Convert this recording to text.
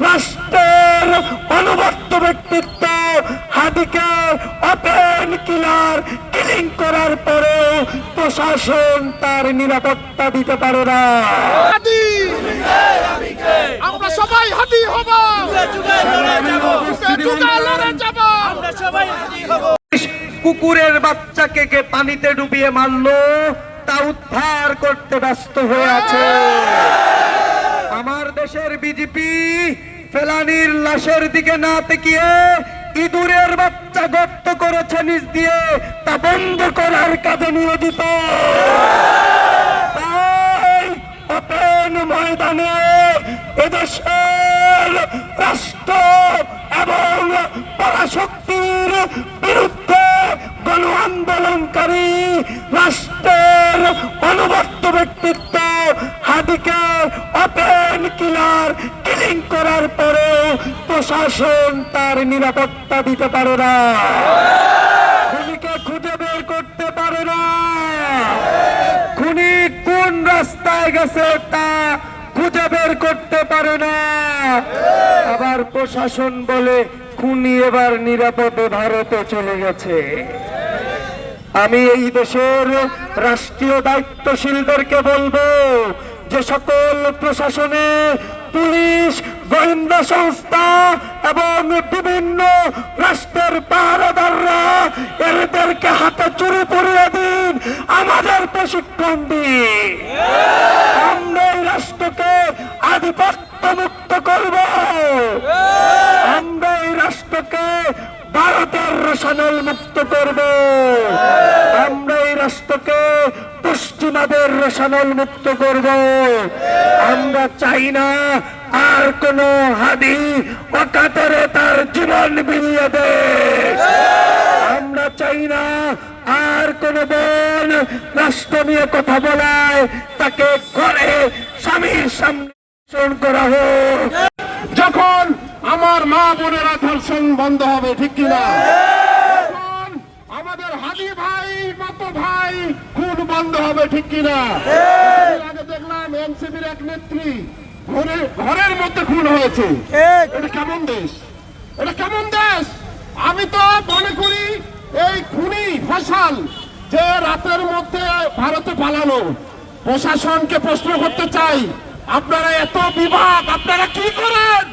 রাষ্ট্রের অনুবর্ত ব্যক্তিত্ব হাদিকে ওপেন কিলার কিলিং করার পরেও প্রশাসন তার নিরাপত্তা দিতে পারে না। আমরা সবাই হাদি হব, কুকুরের বাচ্চাকে কে পানিতে ডুবিয়ে মারলো তা উদ্ধার করতে ব্যস্ত হয়ে আছে। আমার দেশের বিজেপি ফেলানির লাশের দিকে না তাকিয়ে ইঁদুরের বাচ্চা গর্ত করেছে নিজ দিয়ে, তা বন্ধ করার কাজে নিয়োজিত। তাই ওপেন ময়দানে এদেশের রাষ্ট্র এবং পরাশক্তির বিরুদ্ধে গণ আন্দোলনকারী রাষ্ট্রের অনুবর্ত ব্যক্তিত্ব হাদিকে ওপেন কিলার কিলিং করার পরেও প্রশাসন তার নিরাপত্তা দিতে পারে না, খুনিকে খুঁজে বের করতে পারে না। খুনি কোন রাস্তায় গেছে তা খুঁজে বের করতে পারে না। আবার প্রশাসন বলে খুনি এবার নিরাপদে ভারতে চলে গেছে। আমি এই দেশের রাষ্ট্রীয় দায়িত্বশীলদেরকে বলবো যে সকল প্রশাসনে পুলিশ, গোয়েন্দা সংস্থা এবং বিভিন্ন রাষ্ট্রের পাহারাদাররা এদেরকে হাতে চুরি পরিয়ে দিন, আমাদের প্রশিক্ষণ দিন। আমরা এই রাষ্ট্রকে আধিপত্য মুক্ত করব, আমরা এই রাষ্ট্রকে ভারতের রসায়ন মুক্ত করব, আমরা এই রাষ্ট্রকে পশ্চিমাদের রসায়ন মুক্ত করব। আমরা চাই না আর কোন হাদি অকাতরে তার জীবন বিলিয়ে দেয়। আমরা চাই না আর কোন বোন রাষ্ট্র নিয়ে কথা বলায় তাকে ঘরে স্বামীর সামনে করা হোক। যখন আমার মা বোনেরা ধর্ষণ বন্ধ হবে, ঠিক কিনা? যখন আমাদের হাদি ভাই মতো ভাই খুন বন্ধ হবে, ঠিক কিনা? আগে দেখলাম এনসিপির এক নেত্রী ঘরের মধ্যে খুন হয়েছে। এটা কেমন দেশ? এটা কেমন দেশ? আমি তো মনে করি এই খুনি ফসল যে রাতের মধ্যে ভারতে পালানো, প্রশাসনকে প্রশ্ন করতে চাই, আপনারা এত বিভাগ, আপনারা কি করেন?